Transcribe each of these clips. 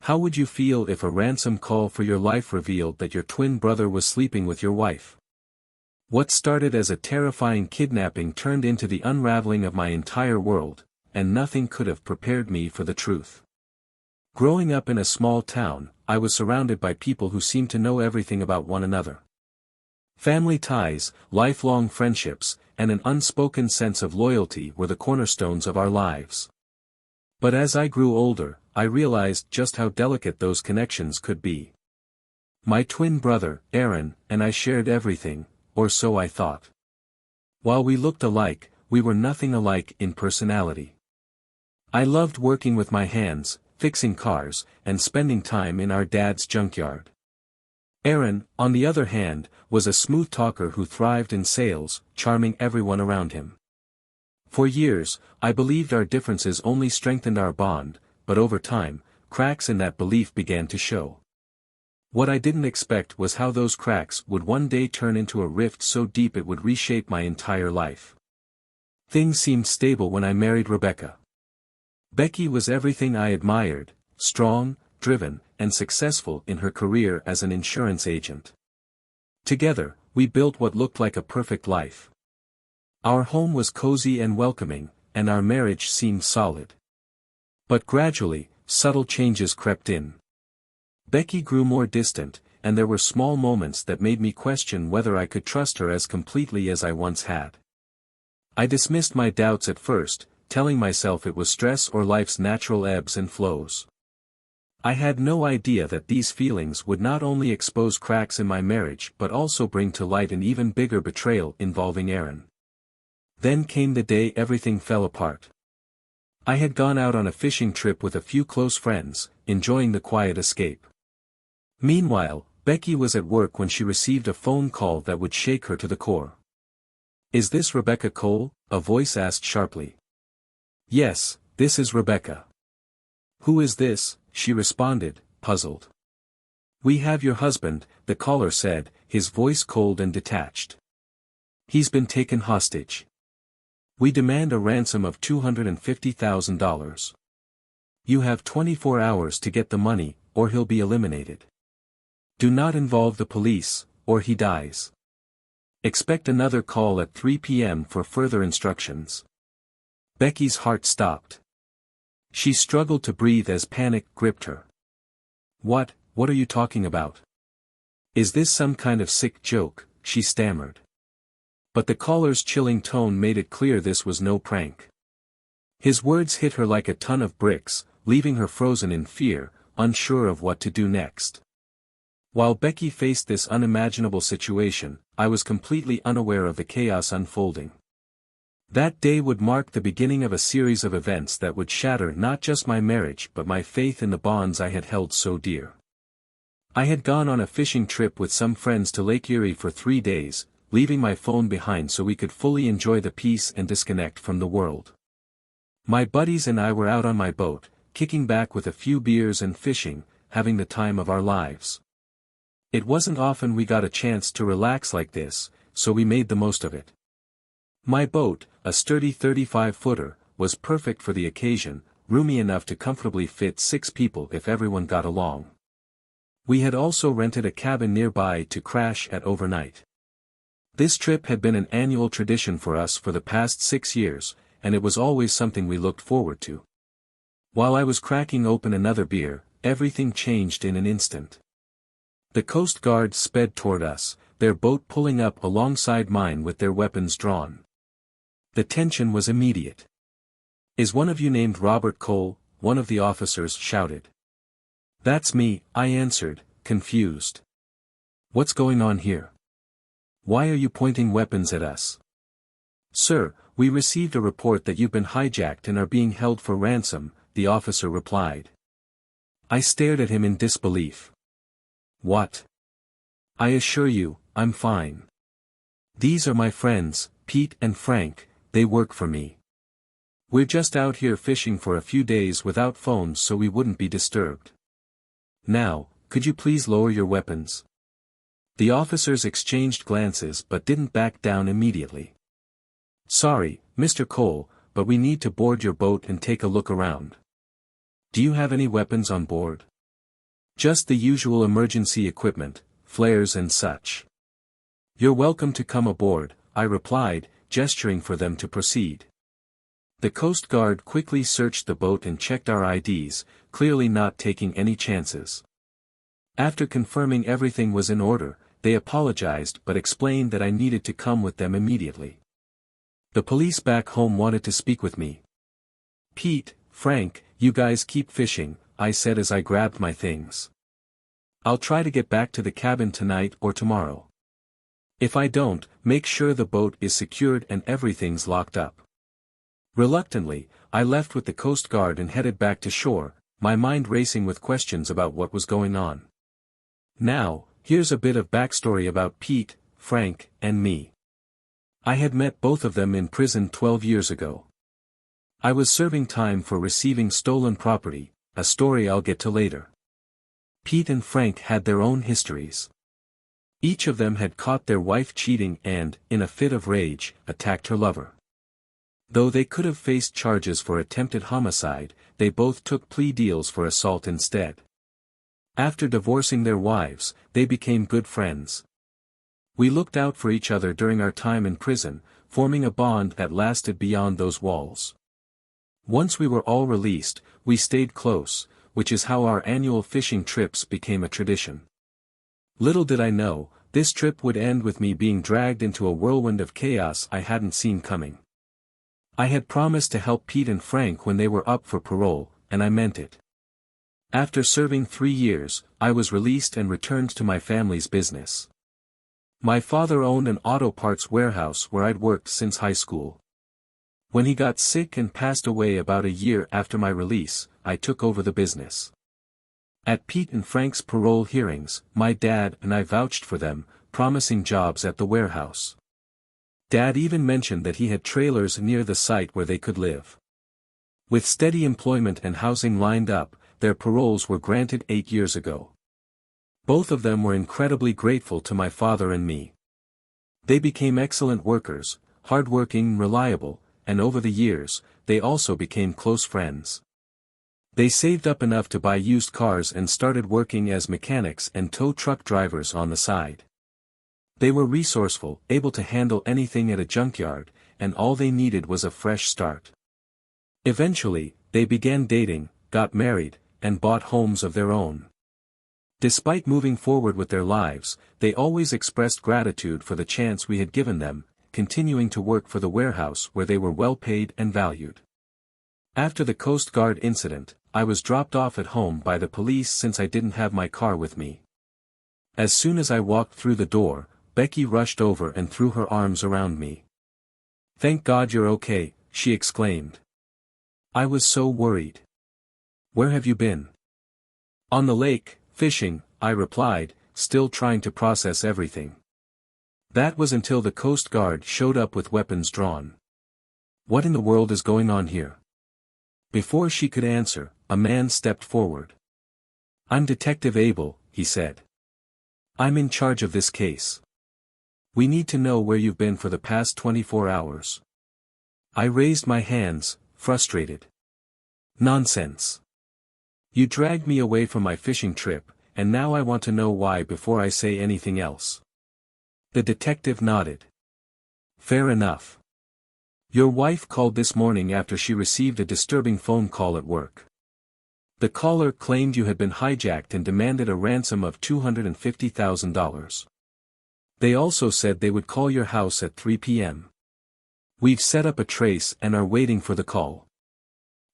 How would you feel if a ransom call for your life revealed that your twin brother was sleeping with your wife? What started as a terrifying kidnapping turned into the unraveling of my entire world, and nothing could have prepared me for the truth. Growing up in a small town, I was surrounded by people who seemed to know everything about one another. Family ties, lifelong friendships, and an unspoken sense of loyalty were the cornerstones of our lives. But as I grew older, I realized just how delicate those connections could be. My twin brother, Aaron, and I shared everything, or so I thought. While we looked alike, we were nothing alike in personality. I loved working with my hands, fixing cars, and spending time in our dad's junkyard. Aaron, on the other hand, was a smooth talker who thrived in sales, charming everyone around him. For years, I believed our differences only strengthened our bond, but over time, cracks in that belief began to show. What I didn't expect was how those cracks would one day turn into a rift so deep it would reshape my entire life. Things seemed stable when I married Rebecca. Becky was everything I admired: strong, driven, and successful in her career as an insurance agent. Together, we built what looked like a perfect life. Our home was cozy and welcoming, and our marriage seemed solid. But gradually, subtle changes crept in. Becky grew more distant, and there were small moments that made me question whether I could trust her as completely as I once had. I dismissed my doubts at first, telling myself it was stress or life's natural ebbs and flows. I had no idea that these feelings would not only expose cracks in my marriage but also bring to light an even bigger betrayal involving Aaron. Then came the day everything fell apart. I had gone out on a fishing trip with a few close friends, enjoying the quiet escape. Meanwhile, Becky was at work when she received a phone call that would shake her to the core. "Is this Rebecca Cole?" a voice asked sharply. "Yes, this is Rebecca." "Who is this?" she responded, puzzled. "We have your husband," the caller said, his voice cold and detached. "He's been taken hostage. We demand a ransom of $250,000. You have 24 hours to get the money, or he'll be eliminated. Do not involve the police, or he dies. Expect another call at 3 p.m. for further instructions." Becky's heart stopped. She struggled to breathe as panic gripped her. What are you talking about? Is this some kind of sick joke?" she stammered. But the caller's chilling tone made it clear this was no prank. His words hit her like a ton of bricks, leaving her frozen in fear, unsure of what to do next. While Becky faced this unimaginable situation, I was completely unaware of the chaos unfolding. That day would mark the beginning of a series of events that would shatter not just my marriage but my faith in the bonds I had held so dear. I had gone on a fishing trip with some friends to Lake Erie for 3 days, leaving my phone behind so we could fully enjoy the peace and disconnect from the world. My buddies and I were out on my boat, kicking back with a few beers and fishing, having the time of our lives. It wasn't often we got a chance to relax like this, so we made the most of it. My boat, a sturdy 35-footer, was perfect for the occasion, roomy enough to comfortably fit 6 people if everyone got along. We had also rented a cabin nearby to crash at overnight. This trip had been an annual tradition for us for the past 6 years, and it was always something we looked forward to. While I was cracking open another beer, everything changed in an instant. The Coast Guard sped toward us, their boat pulling up alongside mine with their weapons drawn. The tension was immediate. "Is one of you named Robert Cole?" one of the officers shouted. "That's me," I answered, confused. "What's going on here? Why are you pointing weapons at us?" "Sir, we received a report that you've been hijacked and are being held for ransom," the officer replied. I stared at him in disbelief. "What? I assure you, I'm fine. These are my friends, Pete and Frank, they work for me. We're just out here fishing for a few days without phones so we wouldn't be disturbed. Now, could you please lower your weapons?" The officers exchanged glances but didn't back down immediately. "Sorry, Mr. Cole, but we need to board your boat and take a look around. Do you have any weapons on board?" Just the usual emergency equipment, flares and such. You're welcome to come aboard, I replied, gesturing for them to proceed. The Coast Guard quickly searched the boat and checked our IDs, clearly not taking any chances. After confirming everything was in order, they apologized but explained that I needed to come with them immediately. The police back home wanted to speak with me. "Pete, Frank, you guys keep fishing," I said as I grabbed my things. "I'll try to get back to the cabin tonight or tomorrow. If I don't, make sure the boat is secured and everything's locked up." Reluctantly, I left with the Coast Guard and headed back to shore, my mind racing with questions about what was going on. Now, here's a bit of backstory about Pete, Frank, and me. I had met both of them in prison 12 years ago. I was serving time for receiving stolen property, a story I'll get to later. Pete and Frank had their own histories. Each of them had caught their wife cheating and, in a fit of rage, attacked her lover. Though they could have faced charges for attempted homicide, they both took plea deals for assault instead. After divorcing their wives, they became good friends. We looked out for each other during our time in prison, forming a bond that lasted beyond those walls. Once we were all released, we stayed close, which is how our annual fishing trips became a tradition. Little did I know, this trip would end with me being dragged into a whirlwind of chaos I hadn't seen coming. I had promised to help Pete and Frank when they were up for parole, and I meant it. After serving 3 years, I was released and returned to my family's business. My father owned an auto parts warehouse where I'd worked since high school. When he got sick and passed away about a year after my release, I took over the business. At Pete and Frank's parole hearings, my dad and I vouched for them, promising jobs at the warehouse. Dad even mentioned that he had trailers near the site where they could live. With steady employment and housing lined up, their paroles were granted 8 years ago. Both of them were incredibly grateful to my father and me. They became excellent workers, hardworking and reliable, and over the years, they also became close friends. They saved up enough to buy used cars and started working as mechanics and tow truck drivers on the side. They were resourceful, able to handle anything at a junkyard, and all they needed was a fresh start. Eventually, they began dating, got married, and bought homes of their own. Despite moving forward with their lives, they always expressed gratitude for the chance we had given them, continuing to work for the warehouse where they were well paid and valued. After the Coast Guard incident, I was dropped off at home by the police since I didn't have my car with me. As soon as I walked through the door, Becky rushed over and threw her arms around me. "Thank God you're okay," she exclaimed. I was so worried. "Where have you been?" "On the lake, fishing," I replied, still trying to process everything. That was until the Coast Guard showed up with weapons drawn. "What in the world is going on here?" Before she could answer, a man stepped forward. "I'm Detective Abel," he said. "I'm in charge of this case. We need to know where you've been for the past 24 hours. I raised my hands, frustrated. "Nonsense. You dragged me away from my fishing trip, and now I want to know why before I say anything else." The detective nodded. "Fair enough. Your wife called this morning after she received a disturbing phone call at work. The caller claimed you had been hijacked and demanded a ransom of $250,000. They also said they would call your house at 3 p.m. We've set up a trace and are waiting for the call."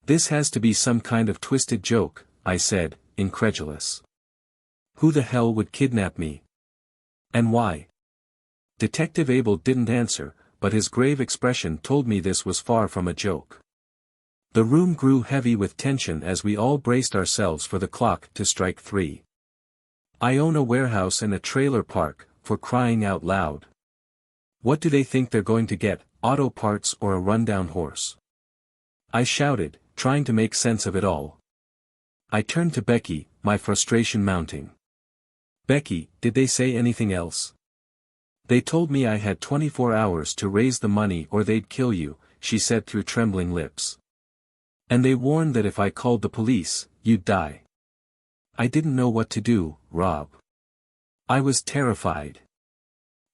"This has to be some kind of twisted joke," I said, incredulous. "Who the hell would kidnap me? And why?" Detective Abel didn't answer, but his grave expression told me this was far from a joke. The room grew heavy with tension as we all braced ourselves for the clock to strike 3. "I own a warehouse and a trailer park, for crying out loud. What do they think they're going to get, auto parts or a rundown horse?" I shouted, trying to make sense of it all. I turned to Becky, my frustration mounting. "Becky, did they say anything else?" "They told me I had 24 hours to raise the money or they'd kill you," she said through trembling lips. "And they warned that if I called the police, you'd die." I didn't know what to do, Rob. I was terrified.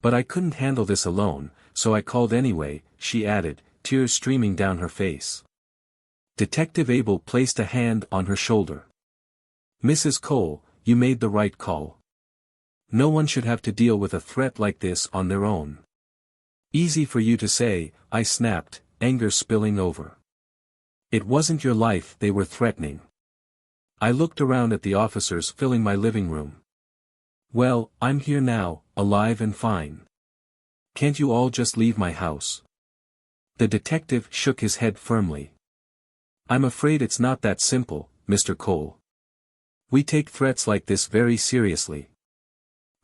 But I couldn't handle this alone, so I called anyway, she added, tears streaming down her face. Detective Abel placed a hand on her shoulder. Mrs. Cole, you made the right call. No one should have to deal with a threat like this on their own. Easy for you to say, I snapped, anger spilling over. It wasn't your life they were threatening. I looked around at the officers filling my living room. Well, I'm here now, alive and fine. Can't you all just leave my house? The detective shook his head firmly. I'm afraid it's not that simple, Mr. Cole. We take threats like this very seriously.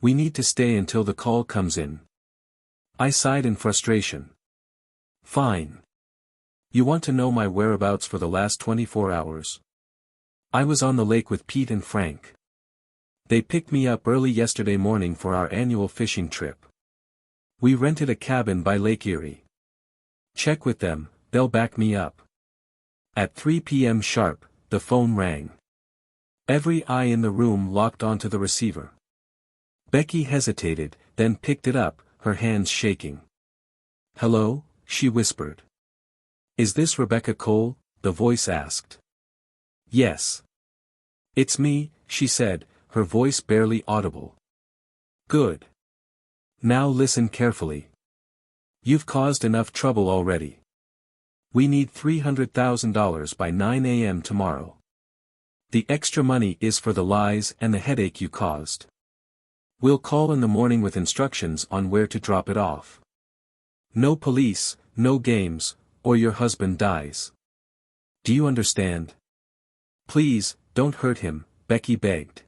We need to stay until the call comes in. I sighed in frustration. Fine. You want to know my whereabouts for the last 24 hours? I was on the lake with Pete and Frank. They picked me up early yesterday morning for our annual fishing trip. We rented a cabin by Lake Erie. Check with them, they'll back me up. At 3 p.m. sharp, the phone rang. Every eye in the room locked onto the receiver. Becky hesitated, then picked it up, her hands shaking. Hello, she whispered. Is this Rebecca Cole? The voice asked. Yes. It's me, she said, her voice barely audible. Good. Now listen carefully. You've caused enough trouble already. We need $300,000 by 9 a.m. tomorrow. The extra money is for the lies and the headache you caused. We'll call in the morning with instructions on where to drop it off. No police, no games, or your husband dies. Do you understand? Please, don't hurt him, Becky begged.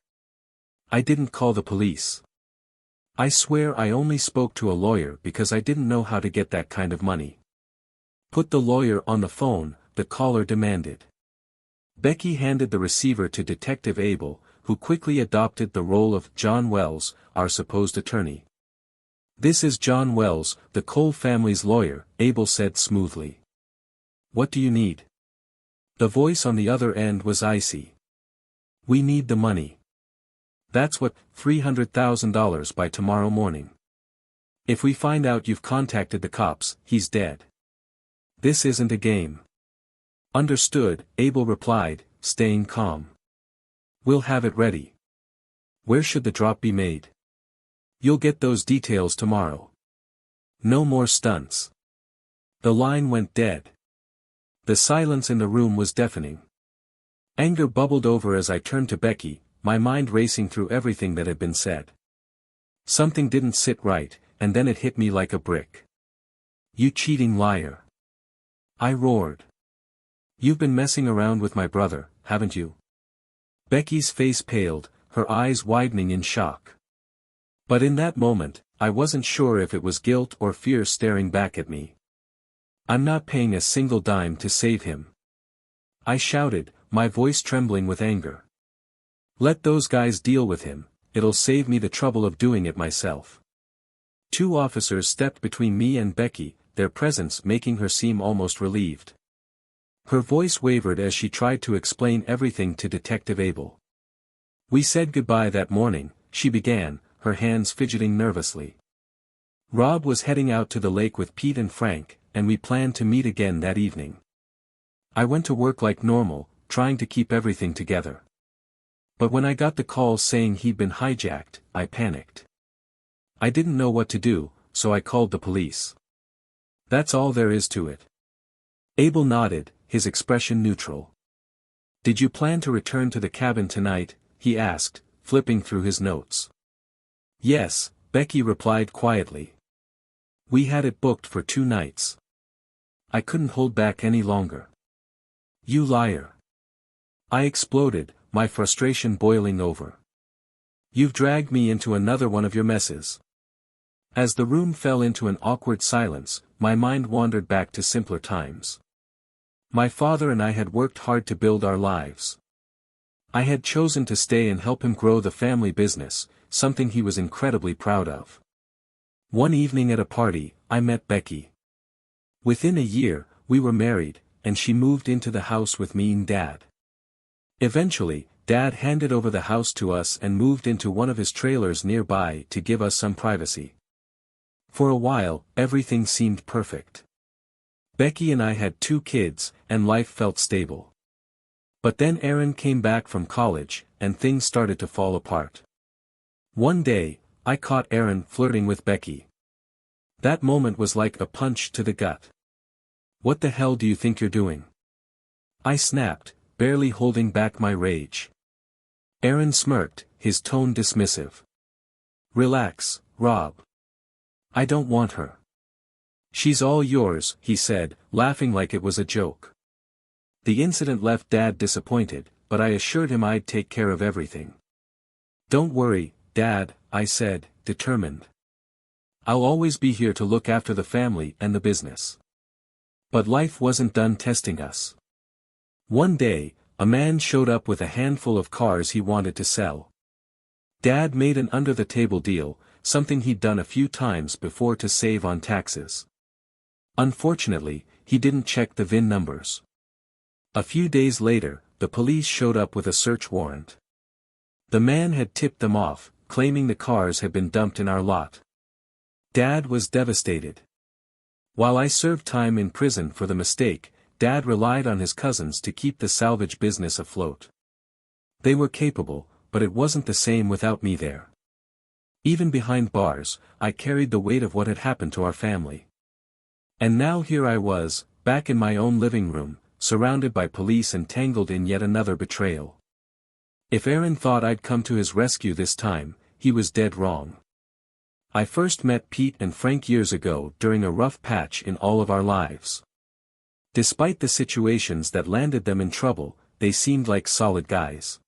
I didn't call the police. I swear I only spoke to a lawyer because I didn't know how to get that kind of money. Put the lawyer on the phone, the caller demanded. Becky handed the receiver to Detective Abel, who quickly adopted the role of John Wells, our supposed attorney. This is John Wells, the Cole family's lawyer, Abel said smoothly. What do you need? The voice on the other end was icy. We need the money. That's what, $300,000 by tomorrow morning. If we find out you've contacted the cops, he's dead. This isn't a game. Understood, Abel replied, staying calm. We'll have it ready. Where should the drop be made? You'll get those details tomorrow. No more stunts. The line went dead. The silence in the room was deafening. Anger bubbled over as I turned to Becky, my mind racing through everything that had been said. Something didn't sit right, and then it hit me like a brick. You cheating liar. I roared. You've been messing around with my brother, haven't you? Becky's face paled, her eyes widening in shock. But in that moment, I wasn't sure if it was guilt or fear staring back at me. I'm not paying a single dime to save him. I shouted, my voice trembling with anger. Let those guys deal with him, it'll save me the trouble of doing it myself. Two officers stepped between me and Becky, their presence making her seem almost relieved. Her voice wavered as she tried to explain everything to Detective Abel. We said goodbye that morning, she began, her hands fidgeting nervously. Rob was heading out to the lake with Pete and Frank, and we planned to meet again that evening. I went to work like normal, trying to keep everything together. But when I got the call saying he'd been hijacked, I panicked. I didn't know what to do, so I called the police. That's all there is to it. Abel nodded, his expression neutral. Did you plan to return to the cabin tonight? He asked, flipping through his notes. Yes, Becky replied quietly. We had it booked for 2 nights. I couldn't hold back any longer. You liar. I exploded, my frustration boiling over. You've dragged me into another one of your messes. As the room fell into an awkward silence, my mind wandered back to simpler times. My father and I had worked hard to build our lives. I had chosen to stay and help him grow the family business, something he was incredibly proud of. One evening at a party, I met Becky. Within a year, we were married, and she moved into the house with me and Dad. Eventually, Dad handed over the house to us and moved into one of his trailers nearby to give us some privacy. For a while, everything seemed perfect. Becky and I had 2 kids, and life felt stable. But then Aaron came back from college, and things started to fall apart. One day, I caught Aaron flirting with Becky. That moment was like a punch to the gut. "What the hell do you think you're doing?" I snapped, barely holding back my rage. Aaron smirked, his tone dismissive. "Relax, Rob. I don't want her. She's all yours," he said, laughing like it was a joke. The incident left Dad disappointed, but I assured him I'd take care of everything. "Don't worry, Dad," I said, determined. "I'll always be here to look after the family and the business." But life wasn't done testing us. One day, a man showed up with a handful of cars he wanted to sell. Dad made an under-the-table deal, something he'd done a few times before to save on taxes. Unfortunately, he didn't check the VIN numbers. A few days later, the police showed up with a search warrant. The man had tipped them off, claiming the cars had been dumped in our lot. Dad was devastated. While I served time in prison for the mistake, Dad relied on his cousins to keep the salvage business afloat. They were capable, but it wasn't the same without me there. Even behind bars, I carried the weight of what had happened to our family. And now here I was, back in my own living room, surrounded by police and tangled in yet another betrayal. If Aaron thought I'd come to his rescue this time, he was dead wrong. I first met Pete and Frank years ago during a rough patch in all of our lives. Despite the situations that landed them in trouble, they seemed like solid guys.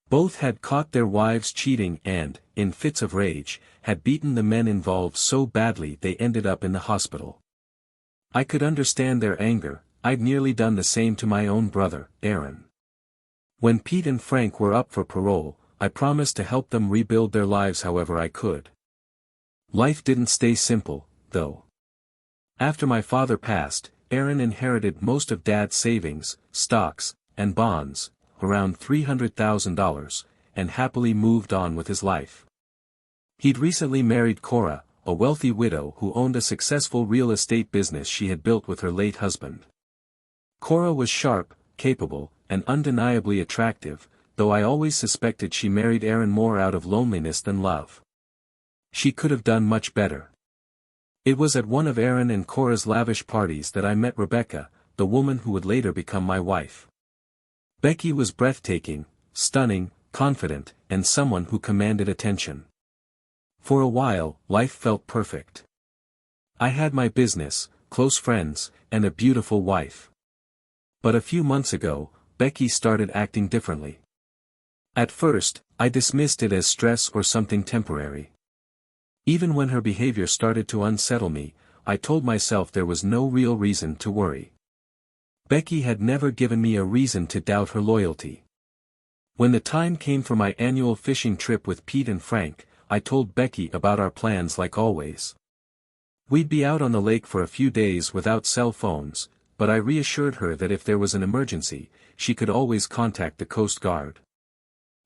Both had caught their wives cheating and, in fits of rage, had beaten the men involved so badly they ended up in the hospital. I could understand their anger. I'd nearly done the same to my own brother, Aaron. When Pete and Frank were up for parole, I promised to help them rebuild their lives however I could. Life didn't stay simple, though. After my father passed, Aaron inherited most of Dad's savings, stocks, and bonds, around $300,000, and happily moved on with his life. He'd recently married Cora, a wealthy widow who owned a successful real estate business she had built with her late husband. Cora was sharp, capable, and undeniably attractive, though I always suspected she married Aaron more out of loneliness than love. She could have done much better. It was at one of Aaron and Cora's lavish parties that I met Rebecca, the woman who would later become my wife. Becky was breathtaking, stunning, confident, and someone who commanded attention. For a while, life felt perfect. I had my business, close friends, and a beautiful wife. But a few months ago, Becky started acting differently. At first, I dismissed it as stress or something temporary. Even when her behavior started to unsettle me, I told myself there was no real reason to worry. Becky had never given me a reason to doubt her loyalty. When the time came for my annual fishing trip with Pete and Frank, I told Becky about our plans like always. We'd be out on the lake for a few days without cell phones, but I reassured her that if there was an emergency, she could always contact the Coast Guard.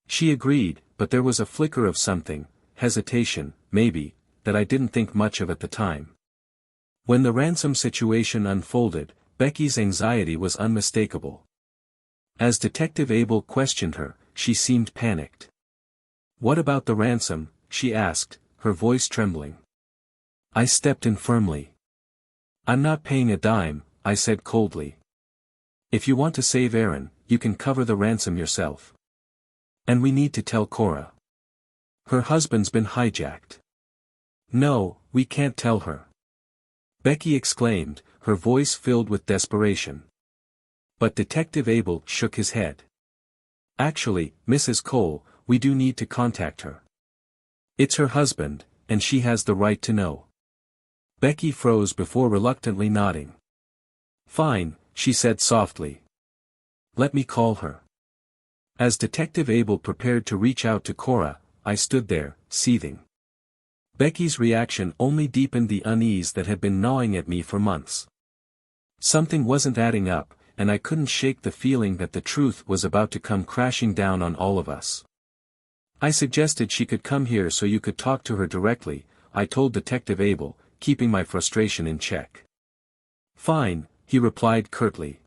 She agreed, but there was a flicker of something, hesitation, maybe, that I didn't think much of at the time. When the ransom situation unfolded, Becky's anxiety was unmistakable. As Detective Abel questioned her, she seemed panicked. "What about the ransom?" she asked, her voice trembling. I stepped in firmly. "I'm not paying a dime," I said coldly. "If you want to save Aaron, you can cover the ransom yourself. And we need to tell Cora. Her husband's been hijacked." "No, we can't tell her," Becky exclaimed, her voice filled with desperation. But Detective Abel shook his head. "Actually, Mrs. Cole, we do need to contact her. It's her husband, and she has the right to know." Becky froze before reluctantly nodding. "Fine," she said softly. "Let me call her." As Detective Abel prepared to reach out to Cora, I stood there, seething. Becky's reaction only deepened the unease that had been gnawing at me for months. Something wasn't adding up, and I couldn't shake the feeling that the truth was about to come crashing down on all of us. I suggested she could come here so you could talk to her directly, I told Detective Abel, keeping my frustration in check. Fine, he replied curtly.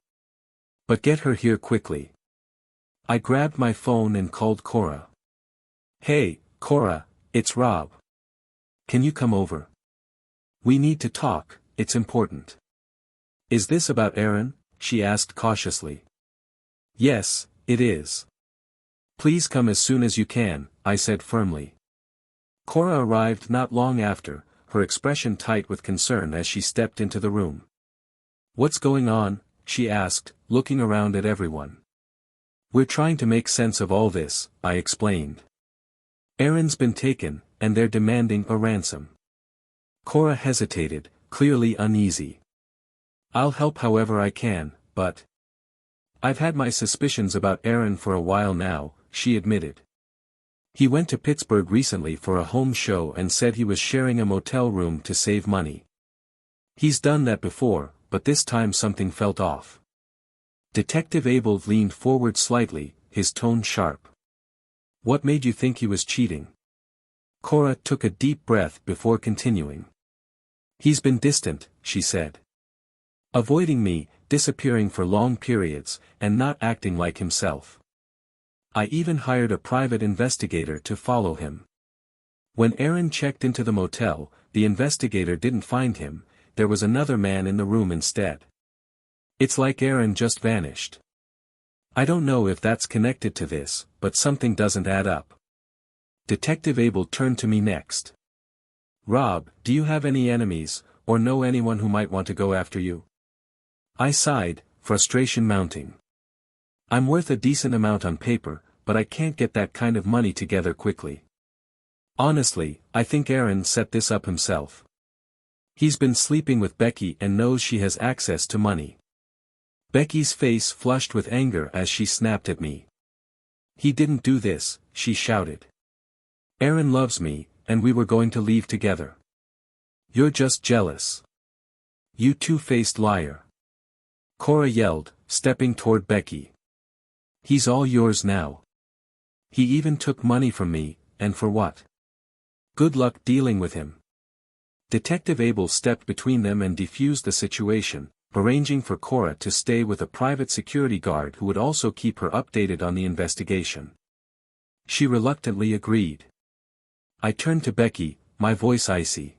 But get her here quickly. I grabbed my phone and called Cora. Hey, Cora, it's Rob. Can you come over? We need to talk, it's important. Is this about Aaron? She asked cautiously. Yes, it is. Please come as soon as you can, I said firmly. Cora arrived not long after, her expression tight with concern as she stepped into the room. What's going on? She asked, looking around at everyone. We're trying to make sense of all this, I explained. Aaron's been taken, and they're demanding a ransom. Cora hesitated, clearly uneasy. I'll help however I can, but I've had my suspicions about Aaron for a while now, she admitted. He went to Pittsburgh recently for a home show and said he was sharing a motel room to save money. He's done that before, but this time something felt off. Detective Abel leaned forward slightly, his tone sharp. What made you think he was cheating? Cora took a deep breath before continuing. He's been distant, she said. Avoiding me, disappearing for long periods, and not acting like himself. I even hired a private investigator to follow him. When Aaron checked into the motel, the investigator didn't find him, there was another man in the room instead. It's like Aaron just vanished. I don't know if that's connected to this, but something doesn't add up. Detective Abel turned to me next. Rob, do you have any enemies, or know anyone who might want to go after you? I sighed, frustration mounting. I'm worth a decent amount on paper, but I can't get that kind of money together quickly. Honestly, I think Aaron set this up himself. He's been sleeping with Becky and knows she has access to money. Becky's face flushed with anger as she snapped at me. He didn't do this, she shouted. Aaron loves me, and we were going to leave together. You're just jealous. You two-faced liar. Cora yelled, stepping toward Becky. He's all yours now. He even took money from me, and for what? Good luck dealing with him. Detective Abel stepped between them and defused the situation, arranging for Cora to stay with a private security guard who would also keep her updated on the investigation. She reluctantly agreed. I turned to Becky, my voice icy.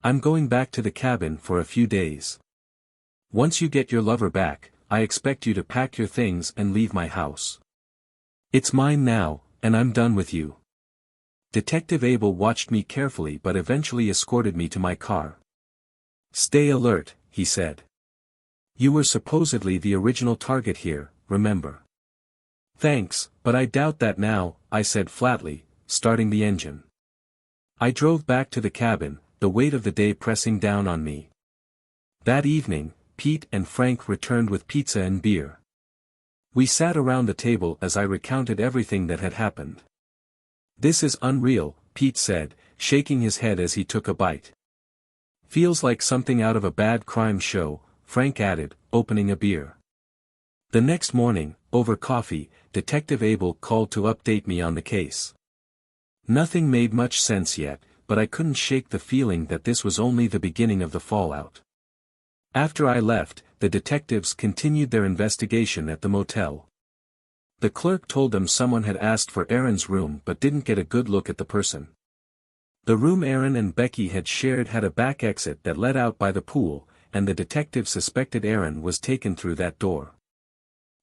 I'm going back to the cabin for a few days. Once you get your lover back, I expect you to pack your things and leave my house. It's mine now, and I'm done with you. Detective Abel watched me carefully but eventually escorted me to my car. Stay alert, he said. You were supposedly the original target here, remember? Thanks, but I doubt that now, I said flatly, starting the engine. I drove back to the cabin, the weight of the day pressing down on me. That evening, Pete and Frank returned with pizza and beer. We sat around the table as I recounted everything that had happened. This is unreal, Pete said, shaking his head as he took a bite. Feels like something out of a bad crime show, Frank added, opening a beer. The next morning, over coffee, Detective Abel called to update me on the case. Nothing made much sense yet, but I couldn't shake the feeling that this was only the beginning of the fallout. After I left, the detectives continued their investigation at the motel. The clerk told them someone had asked for Aaron's room but didn't get a good look at the person. The room Aaron and Becky had shared had a back exit that led out by the pool, and the detective suspected Aaron was taken through that door.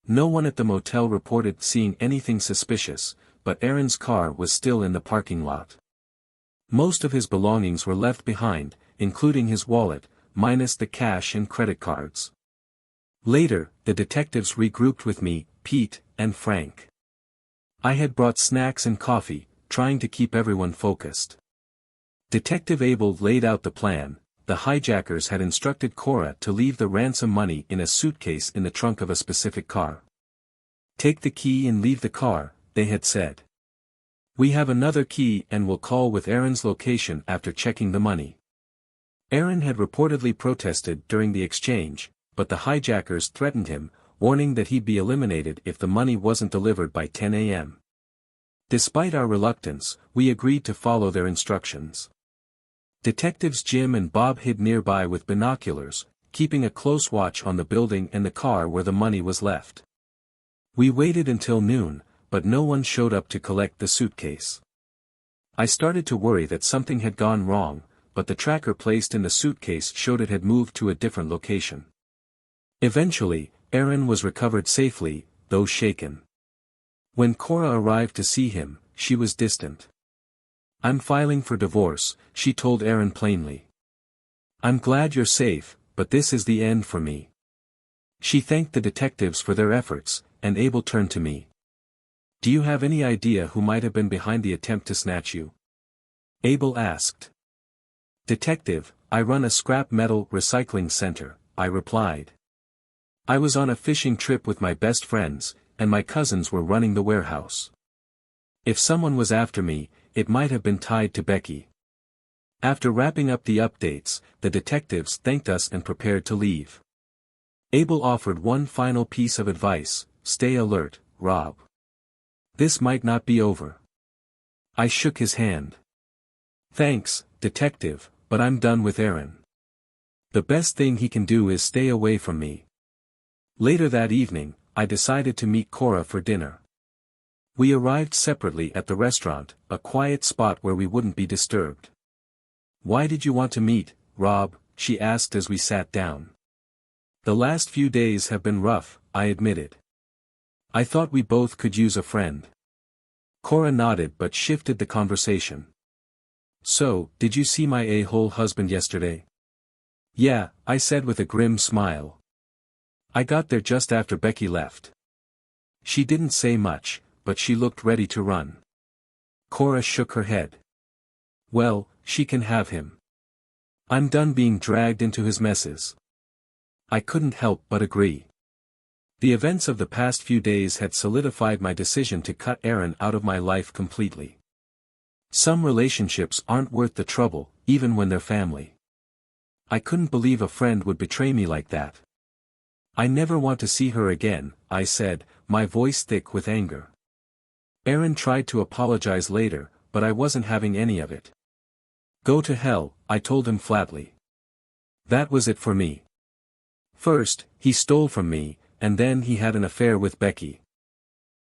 No one at the motel reported seeing anything suspicious, but Aaron's car was still in the parking lot. Most of his belongings were left behind, including his wallet, minus the cash and credit cards. Later, the detectives regrouped with me, Pete, and Frank. I had brought snacks and coffee, trying to keep everyone focused. Detective Abel laid out the plan. The hijackers had instructed Cora to leave the ransom money in a suitcase in the trunk of a specific car. Take the key and leave the car, they had said. We have another key and will call with Aaron's location after checking the money. Aaron had reportedly protested during the exchange, but the hijackers threatened him, warning that he'd be eliminated if the money wasn't delivered by 10 a.m. Despite our reluctance, we agreed to follow their instructions. Detectives Jim and Bob hid nearby with binoculars, keeping a close watch on the building and the car where the money was left. We waited until noon, but no one showed up to collect the suitcase. I started to worry that something had gone wrong, but the tracker placed in the suitcase showed it had moved to a different location. Eventually, Aaron was recovered safely, though shaken. When Cora arrived to see him, she was distant. "I'm filing for divorce," she told Aaron plainly. "I'm glad you're safe, but this is the end for me." She thanked the detectives for their efforts, and Abel turned to me. "Do you have any idea who might have been behind the attempt to snatch you?" Abel asked. "Detective, I run a scrap metal recycling center," I replied. "I was on a fishing trip with my best friends, and my cousins were running the warehouse. If someone was after me, it might have been tied to Becky." After wrapping up the updates, the detectives thanked us and prepared to leave. Abel offered one final piece of advice: "Stay alert, Rob. This might not be over." I shook his hand. "Thanks, detective, but I'm done with Aaron. The best thing he can do is stay away from me." Later that evening, I decided to meet Cora for dinner. We arrived separately at the restaurant, a quiet spot where we wouldn't be disturbed. "Why did you want to meet, Rob?" she asked as we sat down. "The last few days have been rough," I admitted. "I thought we both could use a friend." Cora nodded but shifted the conversation. "So, did you see my a-hole husband yesterday?" "Yeah," I said with a grim smile. "I got there just after Becky left." She didn't say much, but she looked ready to run. Cora shook her head. "Well, she can have him. I'm done being dragged into his messes." I couldn't help but agree. The events of the past few days had solidified my decision to cut Aaron out of my life completely. Some relationships aren't worth the trouble, even when they're family. I couldn't believe a friend would betray me like that. "I never want to see her again," I said, my voice thick with anger. Aaron tried to apologize later, but I wasn't having any of it. "Go to hell," I told him flatly. That was it for me. First, he stole from me, and then he had an affair with Becky.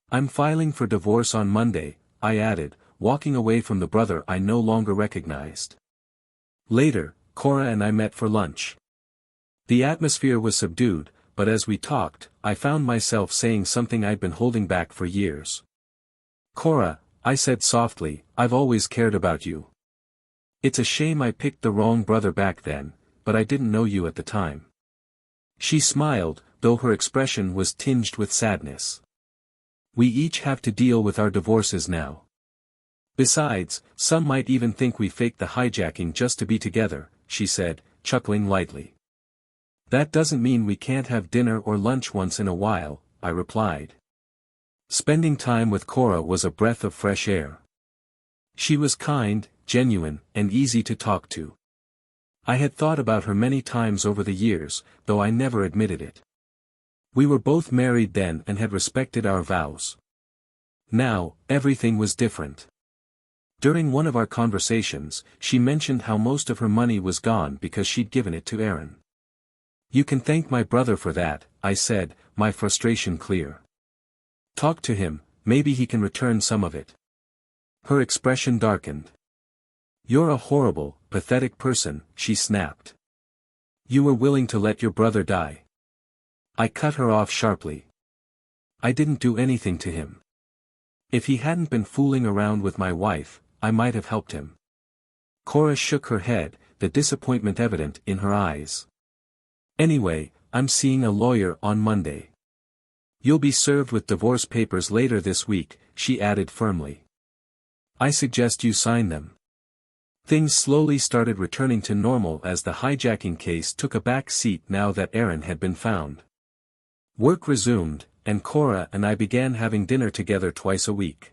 "I'm filing for divorce on Monday," I added, walking away from the brother I no longer recognized. Later, Cora and I met for lunch. The atmosphere was subdued, but as we talked, I found myself saying something I'd been holding back for years. "Cora," I said softly, "I've always cared about you. It's a shame I picked the wrong brother back then, but I didn't know you at the time." She smiled, though her expression was tinged with sadness. "We each have to deal with our divorces now. Besides, some might even think we faked the hijacking just to be together," she said, chuckling lightly. "That doesn't mean we can't have dinner or lunch once in a while," I replied. Spending time with Cora was a breath of fresh air. She was kind, genuine, and easy to talk to. I had thought about her many times over the years, though I never admitted it. We were both married then and had respected our vows. Now, everything was different. During one of our conversations, she mentioned how most of her money was gone because she'd given it to Aaron. "You can thank my brother for that," I said, my frustration clear. "Talk to him, maybe he can return some of it." Her expression darkened. "You're a horrible, pathetic person," she snapped. "You were willing to let your brother die." I cut her off sharply. "I didn't do anything to him. If he hadn't been fooling around with my wife, I might have helped him." Cora shook her head, the disappointment evident in her eyes. "Anyway, I'm seeing a lawyer on Monday. You'll be served with divorce papers later this week," she added firmly. "I suggest you sign them." Things slowly started returning to normal as the hijacking case took a back seat now that Aaron had been found. Work resumed, and Cora and I began having dinner together twice a week.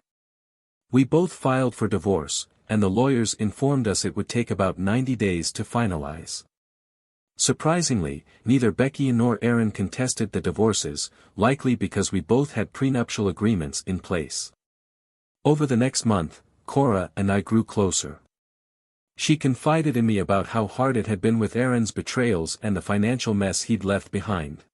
We both filed for divorce, and the lawyers informed us it would take about 90 days to finalize. Surprisingly, neither Becky nor Aaron contested the divorces, likely because we both had prenuptial agreements in place. Over the next month, Cora and I grew closer. She confided in me about how hard it had been with Aaron's betrayals and the financial mess he'd left behind.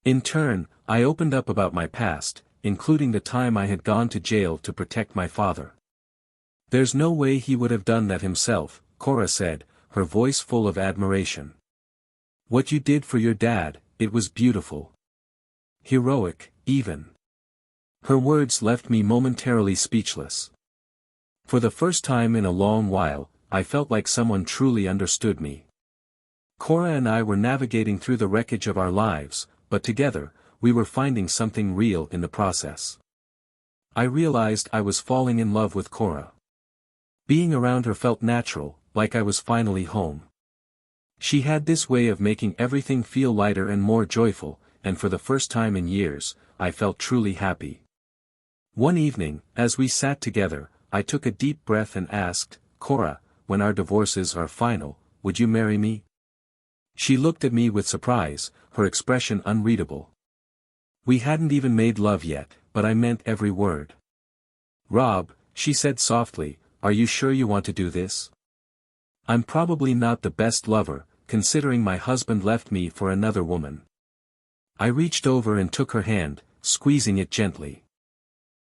In turn, I opened up about my past, including the time I had gone to jail to protect my father. "There's no way he would have done that himself," Cora said, her voice full of admiration. "What you did for your dad, it was beautiful. Heroic, even." Her words left me momentarily speechless. For the first time in a long while, I felt like someone truly understood me. Cora and I were navigating through the wreckage of our lives, but together, we were finding something real in the process. I realized I was falling in love with Cora. Being around her felt natural, like I was finally home. She had this way of making everything feel lighter and more joyful, and for the first time in years, I felt truly happy. One evening, as we sat together, I took a deep breath and asked, "Cora, when our divorces are final, would you marry me?" She looked at me with surprise, her expression unreadable. We hadn't even made love yet, but I meant every word. "Rob," she said softly, "are you sure you want to do this? I'm probably not the best lover, considering my husband left me for another woman." I reached over and took her hand, squeezing it gently.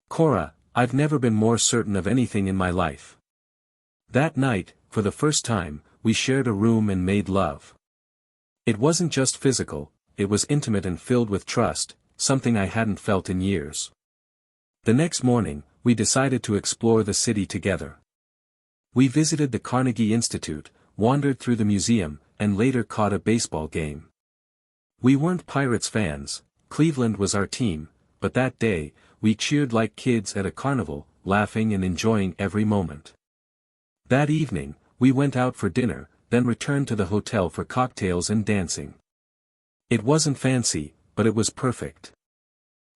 "Cora, I've never been more certain of anything in my life." That night, for the first time, we shared a room and made love. It wasn't just physical, it was intimate and filled with trust, something I hadn't felt in years. The next morning, we decided to explore the city together. We visited the Carnegie Institute, wandered through the museum, and later caught a baseball game. We weren't Pirates fans, Cleveland was our team, but that day, we cheered like kids at a carnival, laughing and enjoying every moment. That evening, we went out for dinner, then returned to the hotel for cocktails and dancing. It wasn't fancy, but it was perfect.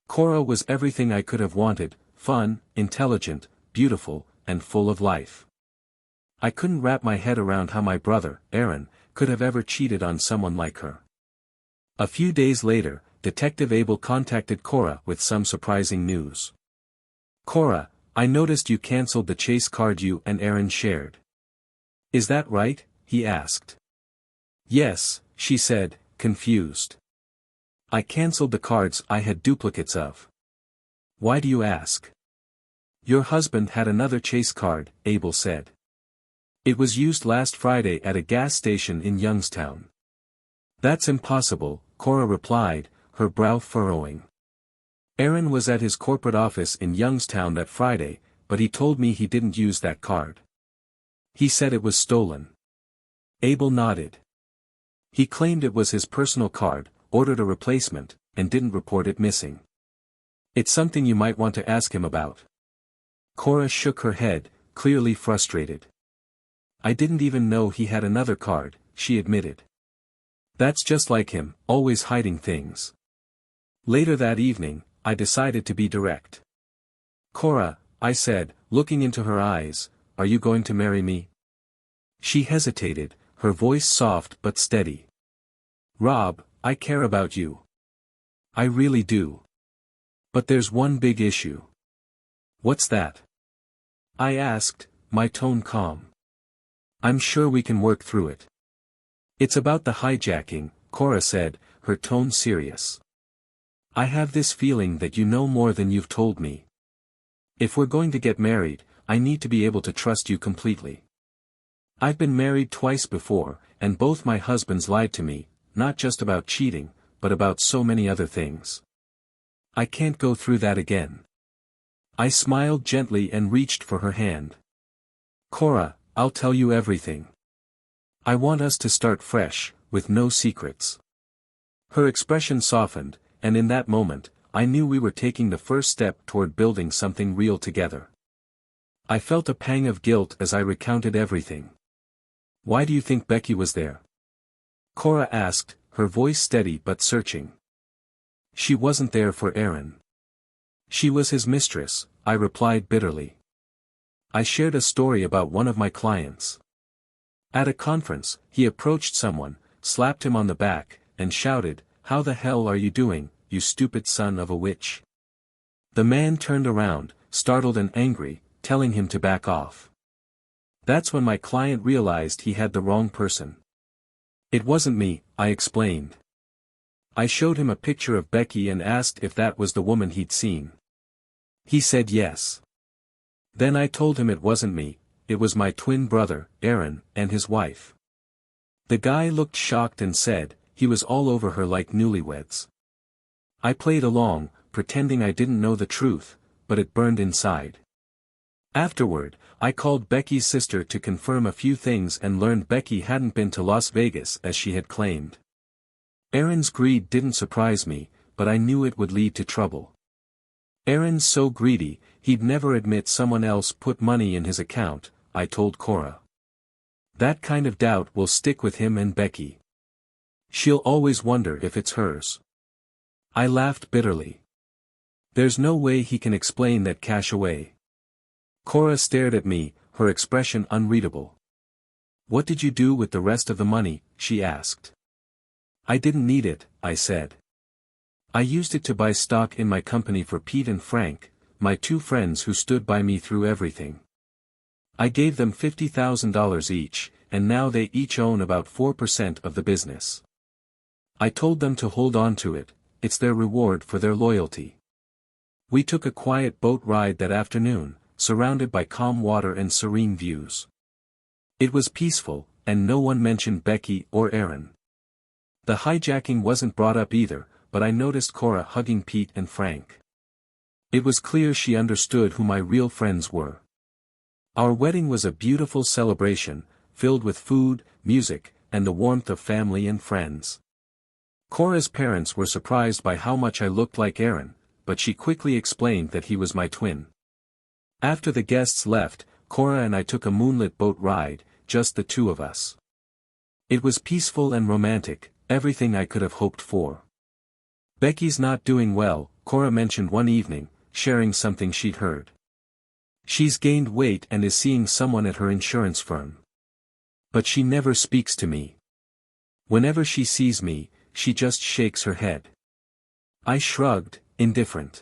Cora was everything I could have wanted: fun, intelligent, beautiful, and full of life. I couldn't wrap my head around how my brother, Aaron, could have ever cheated on someone like her. A few days later, Detective Abel contacted Cora with some surprising news. "Cora, I noticed you canceled the chase card you and Aaron shared. Is that right?" he asked. "Yes," she said, confused. "I canceled the cards I had duplicates of." "Why do you ask?" "Your husband had another chase card," Abel said. "It was used last Friday at a gas station in Youngstown." "That's impossible," Cora replied, her brow furrowing. "Aaron was at his corporate office in Youngstown that Friday, but he told me he didn't use that card. He said it was stolen." Abel nodded. "He claimed it was his personal card, ordered a replacement, and didn't report it missing. It's something you might want to ask him about." Cora shook her head, clearly frustrated. "I didn't even know he had another card," she admitted. "That's just like him, always hiding things." Later that evening, I decided to be direct. "Cora," I said, looking into her eyes, "are you going to marry me?" She hesitated, her voice soft but steady. "Rob, I care about you. I really do. But there's one big issue." "What's that?" I asked, my tone calm. "I'm sure we can work through it." "It's about the hijacking," Cora said, her tone serious. "I have this feeling that you know more than you've told me. If we're going to get married, I need to be able to trust you completely. I've been married twice before, and both my husbands lied to me, not just about cheating, but about so many other things. I can't go through that again." I smiled gently and reached for her hand. "Cora, I'll tell you everything. I want us to start fresh, with no secrets." Her expression softened, and in that moment, I knew we were taking the first step toward building something real together. I felt a pang of guilt as I recounted everything. "Why do you think Becky was there?" Cora asked, her voice steady but searching. "She wasn't there for Aaron. She was his mistress," I replied bitterly. I shared a story about one of my clients. At a conference, he approached someone slapped him on the back, and shouted, "How the hell are you doing, you stupid son of a witch?" The man turned around, startled and angry, telling him to back off. That's when my client realized he had the wrong person. "It wasn't me," I explained. I showed him a picture of Becky and asked if that was the woman he'd seen. He said yes. Then I told him it wasn't me, it was my twin brother, Aaron, and his wife. The guy looked shocked and said, he was all over her like newlyweds. I played along, pretending I didn't know the truth, but it burned inside. Afterward, I called Becky's sister to confirm a few things and learned Becky hadn't been to Las Vegas as she had claimed. Aaron's greed didn't surprise me, but I knew it would lead to trouble. Aaron's so greedy, he'd never admit someone else put money in his account, I told Cora. That kind of doubt will stick with him and Becky. She'll always wonder if it's hers. I laughed bitterly. There's no way he can explain that cash away. Cora stared at me, her expression unreadable. "What did you do with the rest of the money?" she asked. "I didn't need it," I said. "I used it to buy stock in my company for Pete and Frank, my two friends who stood by me through everything. I gave them $50,000 each, and now they each own about 4% of the business. I told them to hold on to it, it's their reward for their loyalty." We took a quiet boat ride that afternoon, surrounded by calm water and serene views. It was peaceful, and no one mentioned Becky or Aaron. The hijacking wasn't brought up either, but I noticed Cora hugging Pete and Frank. It was clear she understood who my real friends were. Our wedding was a beautiful celebration, filled with food, music, and the warmth of family and friends. Cora's parents were surprised by how much I looked like Aaron, but she quickly explained that he was my twin. After the guests left, Cora and I took a moonlit boat ride, just the two of us. It was peaceful and romantic, everything I could have hoped for. "Becky's not doing well," Cora mentioned one evening, sharing something she'd heard. "She's gained weight and is seeing someone at her insurance firm. But she never speaks to me. Whenever she sees me, she just shakes her head." I shrugged, indifferent.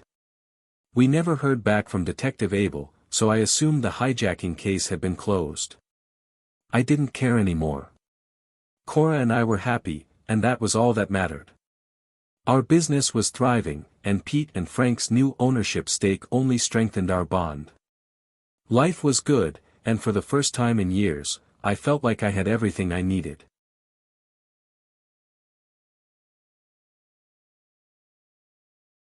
We never heard back from Detective Abel, so I assumed the hijacking case had been closed. I didn't care anymore. Cora and I were happy, and that was all that mattered. Our business was thriving, and Pete and Frank's new ownership stake only strengthened our bond. Life was good, and for the first time in years, I felt like I had everything I needed.